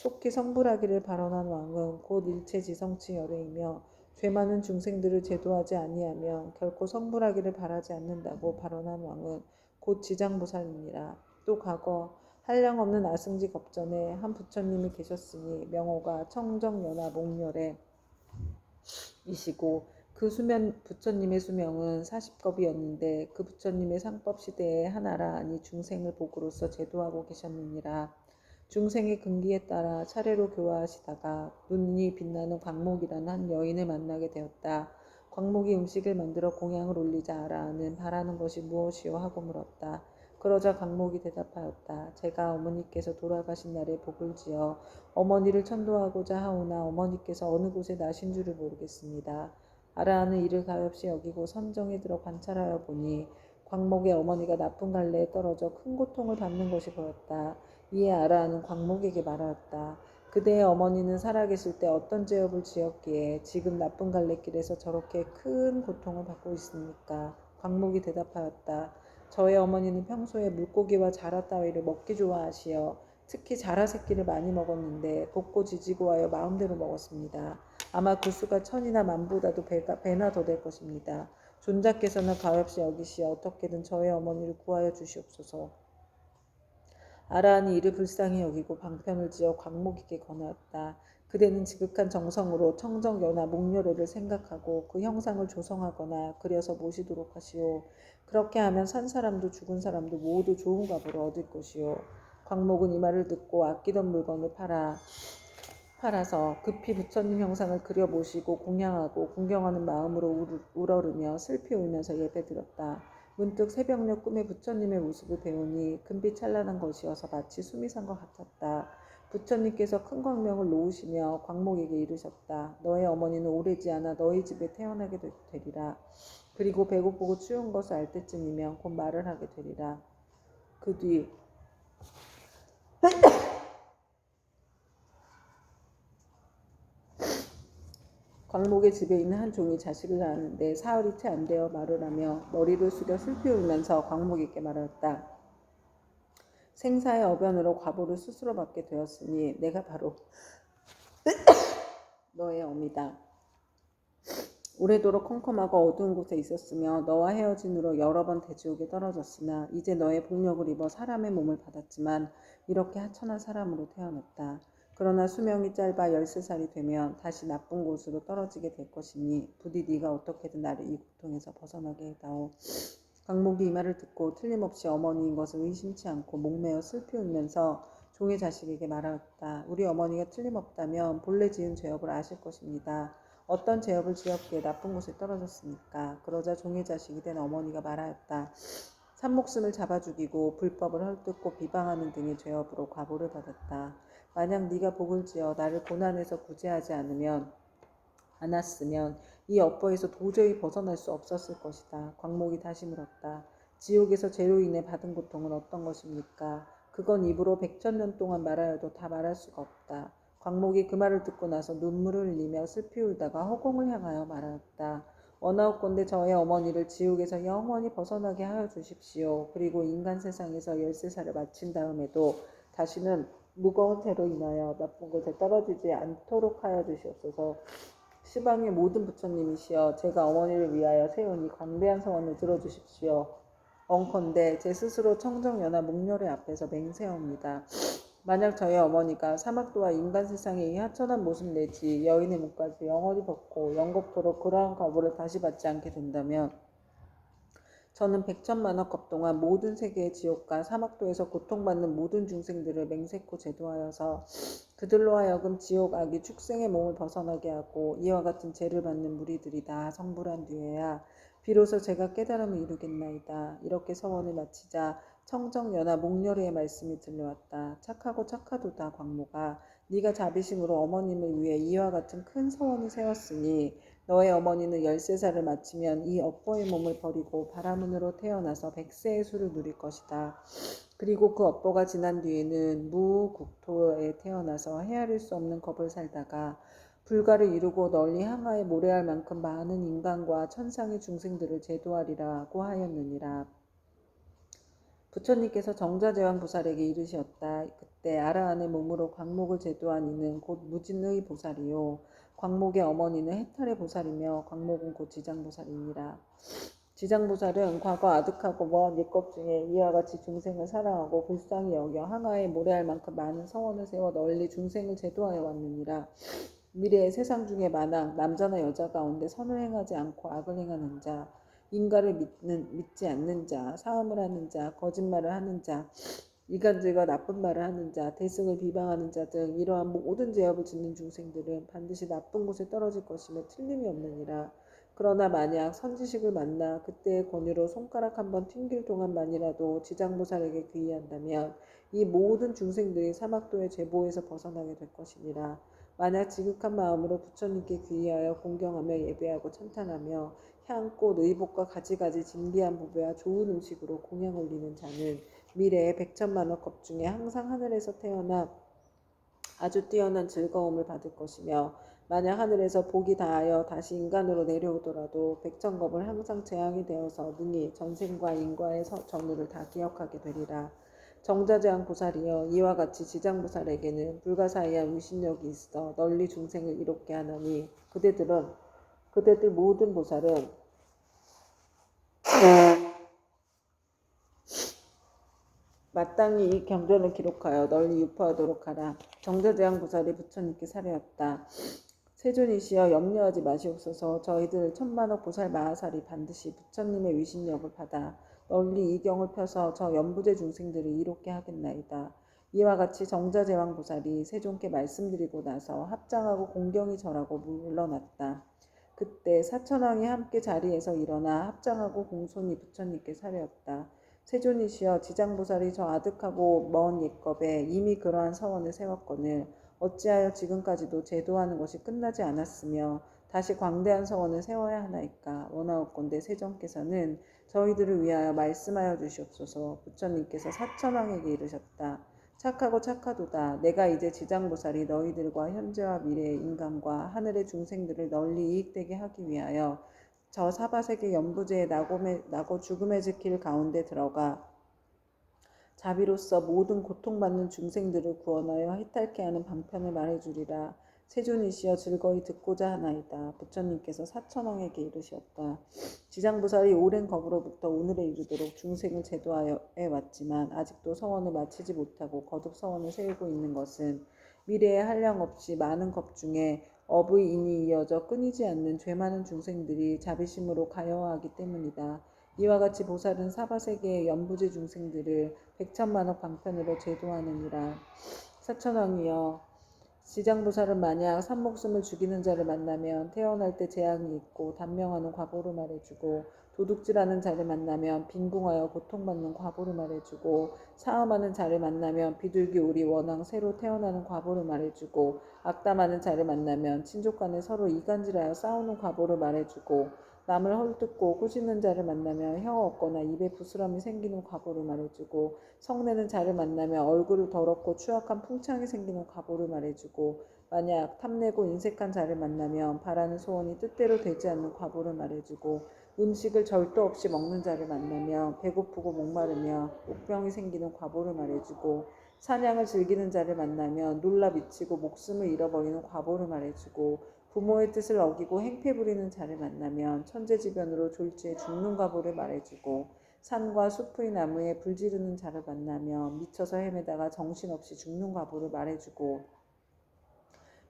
속히 성불하기를 발언한 왕은 곧 일체지성치 열애이며 죄 많은 중생들을 제도하지 아니하면 결코 성불하기를 바라지 않는다고 발언한 왕은 곧 지장보살이니라. 또 과거 한량없는 아승지 겁전에 한 부처님이 계셨으니 명호가 청정연화 목렬에 이시고 그 부처님의 수명은 40겁이었는데 그 부처님의 상법 시대에 하나라 아니 중생을 복으로서 제도하고 계셨느니라. 중생의 근기에 따라 차례로 교화하시다가 눈이 빛나는 광목이라는 한 여인을 만나게 되었다. 광목이 음식을 만들어 공양을 올리자 아라는 바라는 것이 무엇이요 하고 물었다. 그러자 광목이 대답하였다. 제가 어머니께서 돌아가신 날에 복을 지어 어머니를 천도하고자 하오나 어머니께서 어느 곳에 나신 줄을 모르겠습니다. 아라는 이를 가엾이 여기고 선정에 들어 관찰하여 보니 광목의 어머니가 나쁜 갈래에 떨어져 큰 고통을 받는 것이 보였다. 이에 아라는 광목에게 말하였다. 그대의 어머니는 살아계실 때 어떤 죄업을 지었기에 지금 나쁜 갈래길에서 저렇게 큰 고통을 받고 있습니까? 광목이 대답하였다. 저의 어머니는 평소에 물고기와 자라 따위를 먹기 좋아하시어 특히 자라 새끼를 많이 먹었는데 곱고 지지고 하여 마음대로 먹었습니다. 아마 그 수가 1000이나 만보다도 배나 더 될 것입니다. 존자께서는 가엾이 여기시어 어떻게든 저의 어머니를 구하여 주시옵소서. 아라한이 이를 불쌍히 여기고 방편을 지어 광목에게 권하였다. 그대는 지극한 정성으로 청정연화 목렬회를 생각하고 그 형상을 조성하거나 그려서 모시도록 하시오. 그렇게 하면 산 사람도 죽은 사람도 모두 좋은 값을 얻을 것이오. 광목은 이 말을 듣고 아끼던 물건을 팔아서 급히 부처님 형상을 그려 모시고 공양하고 궁경하는 마음으로 우러르며 슬피 울면서 예배드렸다. 문득 새벽녘 꿈에 부처님의 모습을 배우니 금빛 찬란한 것이어서 마치 숨이 산 것 같았다. 부처님께서 큰 광명을 놓으시며 광목에게 이르셨다. 너의 어머니는 오래지 않아 너희 집에 태어나게 되리라. 그리고 배고프고 추운 것을 알 때쯤이면 곧 말을 하게 되리라. 그 뒤 광목의 집에 있는 한 종이 자식을 낳았는데 사흘이 채 안 되어 말을 하며 머리를 숙여 슬피 울면서 광목에게 말하였다. 생사의 어변으로 과보를 스스로 받게 되었으니 내가 바로 너의 어미다. 오래도록 컴컴하고 어두운 곳에 있었으며 너와 헤어진 후로 여러 번 대지옥에 떨어졌으나 이제 너의 복력을 입어 사람의 몸을 받았지만 이렇게 하천한 사람으로 태어났다. 그러나 수명이 짧아 13살이 되면 다시 나쁜 곳으로 떨어지게 될 것이니 부디 네가 어떻게든 나를 이 고통에서 벗어나게 해다오. 광목이 이 말을 듣고 틀림없이 어머니인 것을 의심치 않고 목매어 슬피 울면서 종의 자식에게 말하였다. 우리 어머니가 틀림없다면 본래 지은 죄업을 아실 것입니다. 어떤 죄업을 지었기에 나쁜 곳에 떨어졌습니까? 그러자 종의 자식이 된 어머니가 말하였다. 산목숨을 잡아 죽이고 불법을 헐뜯고 비방하는 등의 죄업으로 과보를 받았다. 만약 네가 복을 지어 나를 고난에서 구제하지 않았으면 이 업보에서 도저히 벗어날 수 없었을 것이다. 광목이 다시 물었다. 지옥에서 죄로 인해 받은 고통은 어떤 것입니까? 그건 입으로 100,000년 동안 말하여도 다 말할 수가 없다. 광목이 그 말을 듣고 나서 눈물을 흘리며 슬피 울다가 허공을 향하여 말하였다. 원하옵건대 저의 어머니를 지옥에서 영원히 벗어나게 하여 주십시오. 그리고 인간 세상에서 13살을 마친 다음에도 다시는 무거운 죄로 인하여 나쁜 곳에 떨어지지 않도록 하여 주시옵소서. 시방의 모든 부처님이시여 제가 어머니를 위하여 세우니 광대한 서원을 들어주십시오. 엉컨대 제 스스로 청정연화 목렬의 앞에서 맹세합니다. 만약 저희 어머니가 사막도와 인간 세상의 이 하천한 모습 내지 여인의 몸까지 영원히 벗고 영겁토록 그러한 과보를 다시 받지 않게 된다면 저는 100,000만억 동안 모든 세계의 지옥과 사막도에서 고통받는 모든 중생들을 맹세코 제도하여서 그들로 하여금 지옥 악이 축생의 몸을 벗어나게 하고 이와 같은 죄를 받는 무리들이 다 성불한 뒤에야 비로소 제가 깨달음을 이루겠나이다. 이렇게 서원을 마치자 청정연화 목렬의 말씀이 들려왔다. 착하고 착하도다 광모가 네가 자비심으로 어머님을 위해 이와 같은 큰 서원을 세웠으니 너의 어머니는 13살을 마치면 이 업보의 몸을 버리고 바라문으로 태어나서 100세의 수를 누릴 것이다. 그리고 그 업보가 지난 뒤에는 무국토에 태어나서 헤아릴 수 없는 겁을 살다가 불가를 이루고 널리 항하에 모래할 만큼 많은 인간과 천상의 중생들을 제도하리라고 하였느니라. 부처님께서 정자제왕 보살에게 이르셨다. 그때 아라한의 몸으로 광목을 제도한 이는 곧 무진의 보살이요 광목의 어머니는 해탈의 보살이며 광목은 곧 지장보살이니라. 지장보살은 과거 아득하고 먼 옛것 중에 이와 같이 중생을 사랑하고 불쌍히 여겨 항아에 모래할 만큼 많은 성원을 세워 널리 중생을 제도하여 왔느니라. 미래의 세상 중에 만약 남자나 여자 가운데 선을 행하지 않고 악을 행하는 자, 인가를 믿지 않는 자, 사음을 하는 자, 거짓말을 하는 자, 이간질과 나쁜 말을 하는 자, 대승을 비방하는 자 등 이러한 모든 죄업을 짓는 중생들은 반드시 나쁜 곳에 떨어질 것이며 틀림이 없느니라. 그러나 만약 선지식을 만나 그때의 권유로 손가락 한번 튕길 동안만이라도 지장보살에게 귀의한다면 이 모든 중생들이 사막도의 죄보에서 벗어나게 될 것이니라. 만약 지극한 마음으로 부처님께 귀의하여 공경하며 예배하고 찬탄하며 향꽃, 의복과 가지가지 진비한 보배와 좋은 음식으로 공양 올리는 자는 미래의 100,000만억 겁 중에 항상 하늘에서 태어나 아주 뛰어난 즐거움을 받을 것이며 만약 하늘에서 복이 다하여 다시 인간으로 내려오더라도 100,000겁을 항상 재앙이 되어서 능히 전생과 인과의 전후를 다 기억하게 되리라. 정자제왕 보살이여 이와 같이 지장보살에게는 불가사의한 위신력이 있어 널리 중생을 이롭게 하나니 그대들 모든 보살은 마땅히 이 경전을 기록하여 널리 유포하도록 하라. 정자제왕 보살이 부처님께 사례였다. 세존이시여 염려하지 마시옵소서. 저희들 1000만억 보살 마하살이 반드시 부처님의 위신력을 받아 널리 이 경을 펴서 저 연부제 중생들을 이롭게 하겠나이다. 이와 같이 정자제왕 보살이 세존께 말씀드리고 나서 합장하고 공경이 절하고 물러났다. 그때 사천왕이 함께 자리에서 일어나 합장하고 공손히 부처님께 사례었다. 세존이시여 지장보살이 저 아득하고 먼 옛겁에 이미 그러한 서원을 세웠거늘 어찌하여 지금까지도 제도하는 것이 끝나지 않았으며 다시 광대한 서원을 세워야 하나이까. 원하옵건대 세존께서는 저희들을 위하여 말씀하여 주시옵소서. 부처님께서 사천왕에게 이르셨다. 착하고 착하도다. 내가 이제 지장보살이 너희들과 현재와 미래의 인간과 하늘의 중생들을 널리 이익되게 하기 위하여 저 사바세계 연부제의 나고 죽음의 길 가운데 들어가 자비로서 모든 고통받는 중생들을 구원하여 해탈케 하는 방편을 말해주리라. 세존이시여 즐거이 듣고자 하나이다. 부처님께서 사천왕에게 이르셨다. 지장보살이 오랜 겁으로부터 오늘에 이르도록 중생을 제도하여 왔지만 아직도 서원을 마치지 못하고 거듭 서원을 세우고 있는 것은 미래에 한량없이 많은 겁 중에 업의 인이 이어져 끊이지 않는 죄 많은 중생들이 자비심으로 가여하기 때문이다. 이와 같이 보살은 사바세계의 연부제 중생들을 백천만억 방편으로 제도하느니라. 사천왕이여, 지장보살은 만약 산목숨을 죽이는 자를 만나면 태어날 때 재앙이 있고 단명하는 과보를 말해주고, 도둑질하는 자를 만나면 빈궁하여 고통받는 과보를 말해주고, 사음하는 자를 만나면 비둘기 우리 원앙 새로 태어나는 과보를 말해주고, 악담하는 자를 만나면 친족 간에 서로 이간질하여 싸우는 과보를 말해주고, 남을 헐뜯고 꾸짖는 자를 만나면 혀 없거나 입에 부스럼이 생기는 과보를 말해주고, 성내는 자를 만나면 얼굴을 더럽고 추악한 풍창이 생기는 과보를 말해주고, 만약 탐내고 인색한 자를 만나면 바라는 소원이 뜻대로 되지 않는 과보를 말해주고, 음식을 절도 없이 먹는 자를 만나면 배고프고 목마르며 옥병이 생기는 과보를 말해주고, 사냥을 즐기는 자를 만나면 놀라 미치고 목숨을 잃어버리는 과보를 말해주고, 부모의 뜻을 어기고 행패 부리는 자를 만나면 천재지변으로 졸지에 죽는 과보를 말해주고, 산과 숲의 나무에 불 지르는 자를 만나면 미쳐서 헤매다가 정신없이 죽는 과보를 말해주고,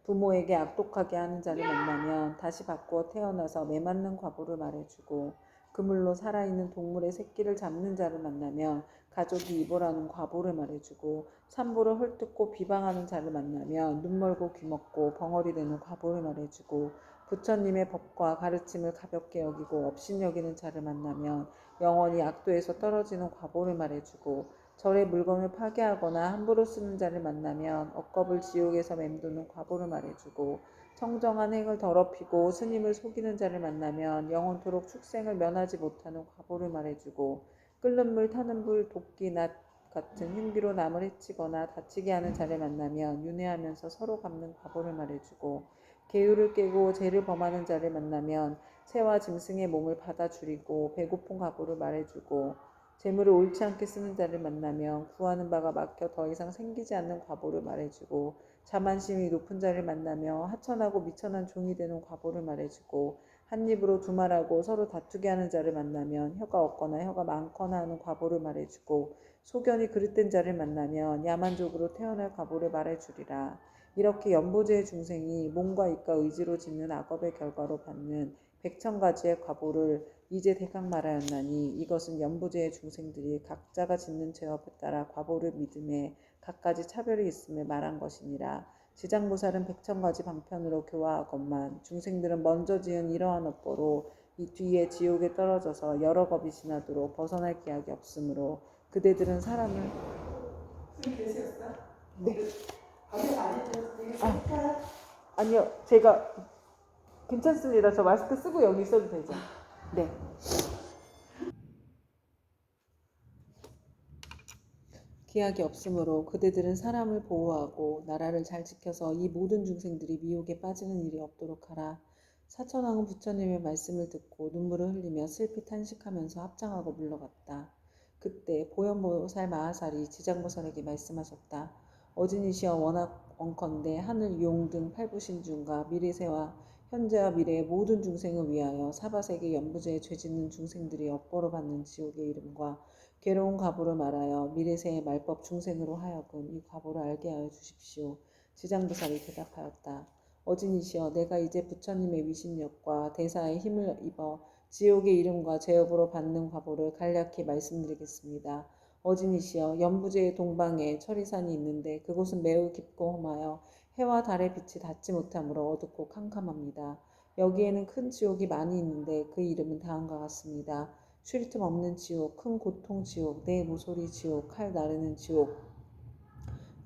부모에게 악독하게 하는 자를 만나면 다시 바꾸어 태어나서 매맞는 과보를 말해주고, 그물로 살아있는 동물의 새끼를 잡는 자를 만나면 가족이 입어라는 과보를 말해주고, 산보를 헐뜯고 비방하는 자를 만나면 눈멀고 귀먹고 벙어리 되는 과보를 말해주고, 부처님의 법과 가르침을 가볍게 여기고 업신여기는 자를 만나면 영원히 악도에서 떨어지는 과보를 말해주고, 절의 물건을 파괴하거나 함부로 쓰는 자를 만나면 억겁을 지옥에서 맴도는 과보를 말해주고, 청정한 행을 더럽히고 스님을 속이는 자를 만나면 영원토록 축생을 면하지 못하는 과보를 말해주고, 끓는 물 타는 불 도끼 낫 같은 흉기로 남을 해치거나 다치게 하는 자를 만나면 윤회하면서 서로 갚는 과보를 말해주고, 계율을 깨고 죄를 범하는 자를 만나면 새와 짐승의 몸을 받아 줄이고 배고픈 과보를 말해주고, 재물을 옳지 않게 쓰는 자를 만나면 구하는 바가 막혀 더 이상 생기지 않는 과보를 말해주고, 자만심이 높은 자를 만나며 하천하고 미천한 종이 되는 과보를 말해주고, 한 입으로 두말하고 서로 다투게 하는 자를 만나면 혀가 없거나 혀가 많거나 하는 과보를 말해주고, 소견이 그릇된 자를 만나면 야만족으로 태어날 과보를 말해주리라. 이렇게 연보제의 중생이 몸과 입과 의지로 짓는 악업의 결과로 받는 백천가지의 과보를 이제 대강 말하였나니, 이것은 연부제의 중생들이 각자가 짓는 죄업에 따라 과보를 믿음에 각가지 차별이 있음을 말한 것이니라. 지장보살은 백천가지 방편으로 교화하건만 중생들은 먼저 지은 이러한 업보로 이 뒤에 지옥에 떨어져서 여러 겁이 지나도록 벗어날 기약이 없으므로 그대들은 사람을 네. 아니요, 제가 괜찮습니다. 저 마스크 쓰고 여기 있어도 되죠? 네. 기약이 없으므로 그대들은 사람을 보호하고 나라를 잘 지켜서 이 모든 중생들이 미혹에 빠지는 일이 없도록 하라. 사천왕은 부처님의 말씀을 듣고 눈물을 흘리며 슬피 탄식하면서 합장하고 물러갔다. 그때 보현보살 마하살이 지장보살에게 말씀하셨다. 어진이시여, 원컨대 하늘 용 등 팔부신중과 미래세와 현재와 미래의 모든 중생을 위하여 사바세계 연부제에 죄짓는 중생들이 업보로 받는 지옥의 이름과 괴로운 과보를 말하여 미래세의 말법 중생으로 하여금 이 과보를 알게 하여 주십시오. 지장보살이 대답하였다. 어진이시여, 내가 이제 부처님의 위신력과 대사의 힘을 입어 지옥의 이름과 제업으로 받는 과보를 간략히 말씀드리겠습니다. 어진이시여, 연부제의 동방에 철이산이 있는데 그곳은 매우 깊고 험하여 해와 달의 빛이 닿지 못하므로 어둡고 캄캄합니다. 여기에는 큰 지옥이 많이 있는데 그 이름은 다음과 같습니다. 쉴 틈 없는 지옥, 큰 고통 지옥, 내 모서리 지옥, 칼 나르는 지옥,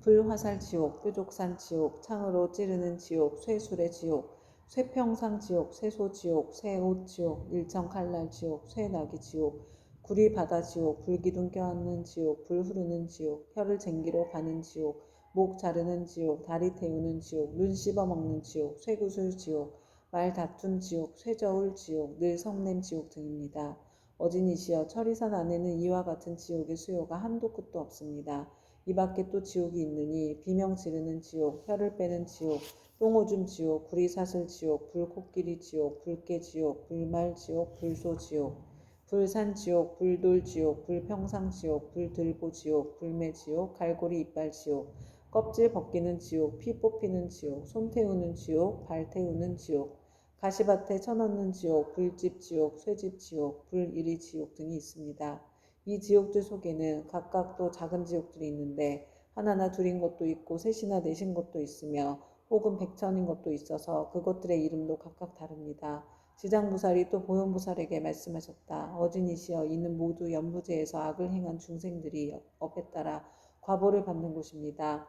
불화살 지옥, 뾰족산 지옥, 창으로 찌르는 지옥, 쇠술의 지옥, 쇠평상 지옥, 쇠소 지옥, 쇠옷 지옥, 일천칼날 지옥, 쇠나기 지옥, 구리 바다 지옥, 불기둥 껴안는 지옥, 불 흐르는 지옥, 혀를 쟁기로 가는 지옥, 목 자르는 지옥, 다리 태우는 지옥, 눈 씹어먹는 지옥, 쇠구슬 지옥, 말 다툰 지옥, 쇠저울 지옥, 늘 성냄 지옥 등입니다. 어진이시여 천리산 안에는 이와 같은 지옥의 수요가 한도 끝도 없습니다. 이 밖에 또 지옥이 있느니 비명 지르는 지옥, 혀를 빼는 지옥, 똥오줌 지옥, 구리사슬 지옥, 불코끼리 지옥, 불개 지옥, 불말 지옥, 불소 지옥, 불산 지옥, 불돌 지옥, 불평상 지옥, 불들보 지옥, 불매 지옥, 갈고리 이빨 지옥, 껍질 벗기는 지옥, 피 뽑히는 지옥, 손 태우는 지옥, 발 태우는 지옥, 가시밭에 쳐넣는 지옥, 불집 지옥, 쇠집 지옥, 불이리 지옥 등이 있습니다. 이 지옥들 속에는 각각 또 작은 지옥들이 있는데 하나나 둘인 것도 있고 셋이나 넷인 것도 있으며 혹은 백천인 것도 있어서 그것들의 이름도 각각 다릅니다. 지장보살이 또 보현보살에게 말씀하셨다. 어진이시여 이는 모두 연부제에서 악을 행한 중생들이 업에 따라 과보를 받는 곳입니다.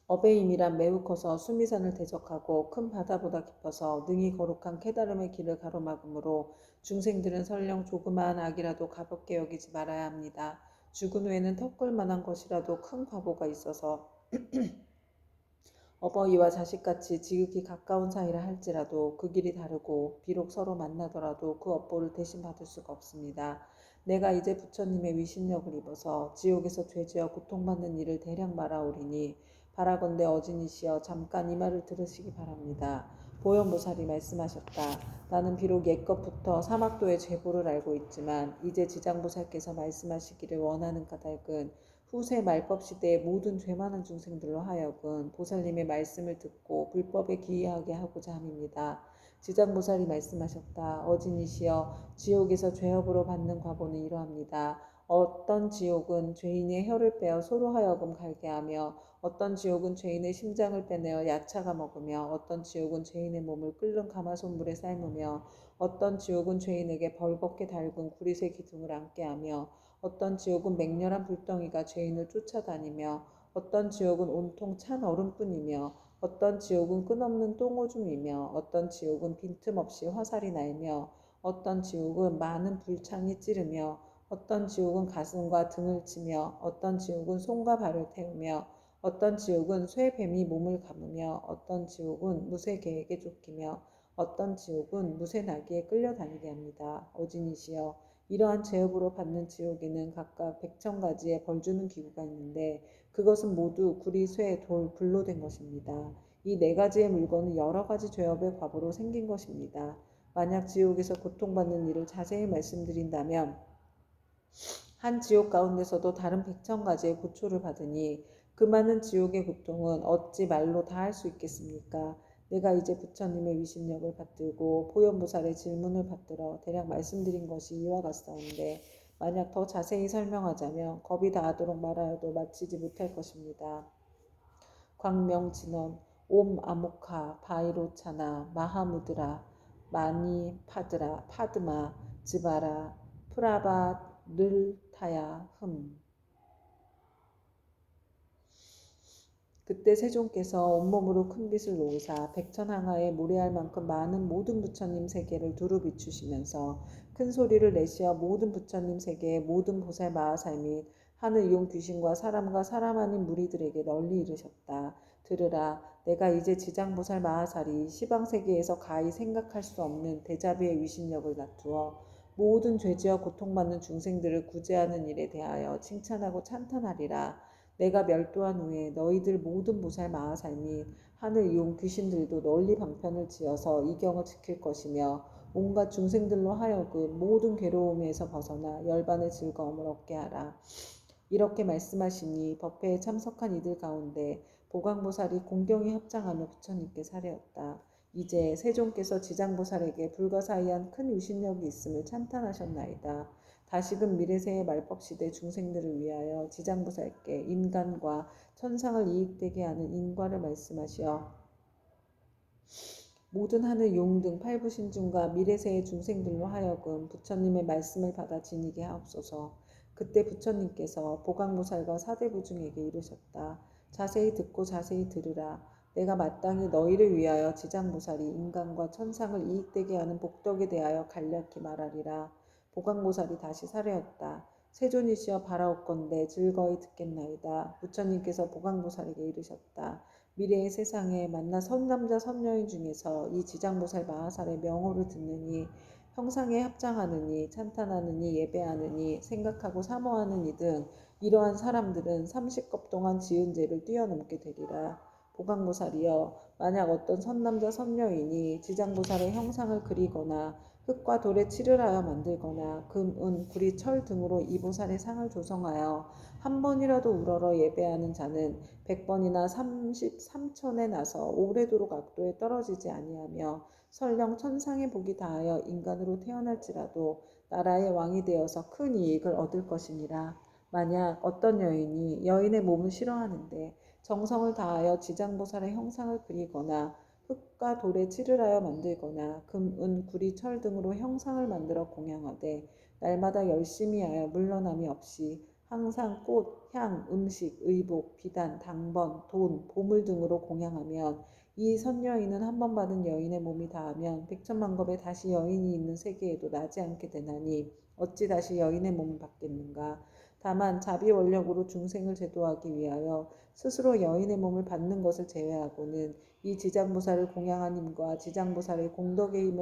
업의 힘이란 매우 커서 수미산을 대적하고 큰 바다보다 깊어서 능히 거룩한 깨달음의 길을 가로막으므로 중생들은 설령 조그마한 악이라도 가볍게 여기지 말아야 합니다. 죽은 후에는 턱걸 만한 것이라도 큰 과보가 있어서 어버이와 자식같이 지극히 가까운 사이라 할지라도 그 길이 다르고 비록 서로 만나더라도 그 업보를 대신 받을 수가 없습니다. 내가 이제 부처님의 위신력을 입어서 지옥에서 죄지어 고통받는 일을 대략 말하오리니 바라건대 어진이시여 잠깐 이 말을 들으시기 바랍니다. 보현보살이 말씀하셨다. 나는 비록 옛것부터 사막도의 죄보를 알고 있지만 이제 지장보살께서 말씀하시기를 원하는 까닭은 후세 말법 시대의 모든 죄 많은 중생들로 하여금 보살님의 말씀을 듣고 불법에 기이하게 하고자 함입니다. 지장보살이 말씀하셨다. 어진이시여 지옥에서 죄업으로 받는 과보는 이러합니다. 어떤 지옥은 죄인의 혀를 빼어 소로 하여금 갈게 하며 어떤 지옥은 죄인의 심장을 빼내어 야차가 먹으며 어떤 지옥은 죄인의 몸을 끓는 가마솥물에 삶으며 어떤 지옥은 죄인에게 벌겋게 달군 구릿의 기둥을 안게 하며 어떤 지옥은 맹렬한 불덩이가 죄인을 쫓아다니며 어떤 지옥은 온통 찬 얼음뿐이며 어떤 지옥은 끝없는 똥오줌이며 어떤 지옥은 빈틈없이 화살이 날며 어떤 지옥은 많은 불창이 찌르며 어떤 지옥은 가슴과 등을 치며 어떤 지옥은 손과 발을 태우며 어떤 지옥은 쇠뱀이 몸을 감으며 어떤 지옥은 무쇠 개에게 쫓기며 어떤 지옥은 무쇠 나귀에 끌려다니게 합니다. 어진이시여 이러한 죄업으로 받는 지옥에는 각각 100,000가지의 벌주는 기구가 있는데 그것은 모두 구리, 쇠, 돌, 불로 된 것입니다. 이 네 가지의 물건은 여러 가지 죄업의 과보로 생긴 것입니다. 만약 지옥에서 고통받는 일을 자세히 말씀드린다면 한 지옥 가운데서도 다른 100,000가지의 고초를 받으니 그 많은 지옥의 고통은 어찌 말로 다 할 수 있겠습니까? 내가 이제 부처님의 위신력을 받들고 보현보살의 질문을 받들어 대략 말씀드린 것이 이와 같사온데 만약 더 자세히 설명하자면 겁이 다하도록 말하여도 마치지 못할 것입니다. 광명진원 옴 아모카 바이로차나 마하무드라 마니 파드라 파드마 즈바라 프라바 늘타야 그때 세존께서 온몸으로 큰 빛을 놓으사 백천항하에 무례할 만큼 많은 모든 부처님 세계를 두루 비추시면서 큰 소리를 내시어 모든 부처님 세계의 모든 보살 마하살 및 하늘 용 귀신과 사람 아닌 무리들에게 널리 이르셨다. 들으라. 내가 이제 지장보살 마하살이 시방세계에서 가히 생각할 수 없는 대자비의 위신력을 나투어 모든 죄지어 고통받는 중생들을 구제하는 일에 대하여 칭찬하고 찬탄하리라. 내가 멸도한 후에 너희들 모든 보살 마하살 및 하늘 용 귀신들도 널리 방편을 지어서 이 경을 지킬 것이며 온갖 중생들로 하여금 모든 괴로움에서 벗어나 열반의 즐거움을 얻게 하라. 이렇게 말씀하시니 법회에 참석한 이들 가운데 보광보살이 공경에 합장하며 부처님께 사례었다. 이제 세존께서 지장보살에게 불가사의한 큰 유신력이 있음을 찬탄하셨나이다. 다시금 미래세의 말법시대 중생들을 위하여 지장보살께 인간과 천상을 이익되게 하는 인과를 말씀하시어 모든 하늘 용 등 팔부신중과 미래세의 중생들로 하여금 부처님의 말씀을 받아 지니게 하옵소서. 그때 부처님께서 보광보살과 사대부중에게 이르셨다. 자세히 듣고 자세히 들으라. 내가 마땅히 너희를 위하여 지장보살이 인간과 천상을 이익되게 하는 복덕에 대하여 간략히 말하리라. 보강보살이 다시 사례었다. 세존이시여 바라옵건대 즐거이 듣겠나이다. 부처님께서 보강보살에게 이르셨다. 미래의 세상에 만나 선남자 선녀인 중에서 이 지장보살 마하살의 명호를 듣느니 형상에 합장하느니 찬탄하느니 예배하느니 생각하고 사모하느니 등 이러한 사람들은 30겁 동안 지은 죄를 뛰어넘게 되리라. 보강보살이여 만약 어떤 선남자 선녀인이 지장보살의 형상을 그리거나 흙과 돌에 칠을 하여 만들거나 금, 은, 구리, 철 등으로 이 보살의 상을 조성하여 한 번이라도 우러러 예배하는 자는 100번이나 33천에 나서 오래도록 악도에 떨어지지 아니하며 설령 천상의 복이 다하여 인간으로 태어날지라도 나라의 왕이 되어서 큰 이익을 얻을 것이니라. 만약 어떤 여인이 여인의 몸을 싫어하는데 정성을 다하여 지장보살의 형상을 그리거나 흙과 돌에 칠을 하여 만들거나 금, 은, 구리, 철 등으로 형상을 만들어 공양하되 날마다 열심히 하여 물러남이 없이 항상 꽃, 향, 음식, 의복, 비단, 당번, 돈, 보물 등으로 공양하면 이 선여인은 한 번 받은 여인의 몸이 다하면 백천만겁에 다시 여인이 있는 세계에도 나지 않게 되나니 어찌 다시 여인의 몸을 받겠는가. 다만 자비원력으로 중생을 제도하기 위하여 스스로 여인의 몸을 받는 것을 제외하고는 이 지장보살을 공양한 힘과 지장보살의 공덕의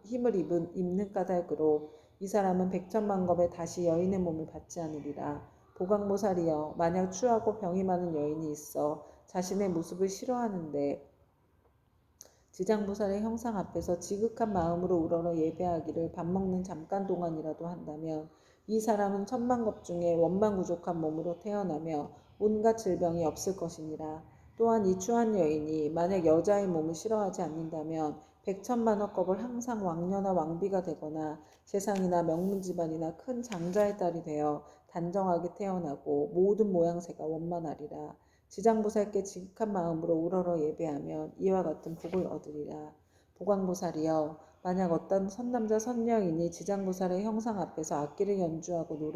힘을 입는 까닭으로 이 사람은 백천만겁에 다시 여인의 몸을 받지 않으리라. 보강보살이여 만약 추하고 병이 많은 여인이 있어 자신의 모습을 싫어하는데 지장보살의 형상 앞에서 지극한 마음으로 우러러 예배하기를 밥 먹는 잠깐 동안이라도 한다면 이 사람은 천만겁 중에 원망부족한 몸으로 태어나며 온갖 질병이 없을 것이니라. 또한 이 추한 여인이 만약 여자의 몸을 싫어하지 않는다면 백천만억 겁을 항상 왕녀나 왕비가 되거나 재상이나 명문집안이나 큰 장자의 딸이 되어 단정하게 태어나고 모든 모양새가 원만하리라. 지장보살께 지극한 마음으로 우러러 예배하면 이와 같은 복을 얻으리라. 보광보살이여 만약 어떤 선남자 선녀인이 지장보살의 형상 앞에서 악기를 연주하고 노래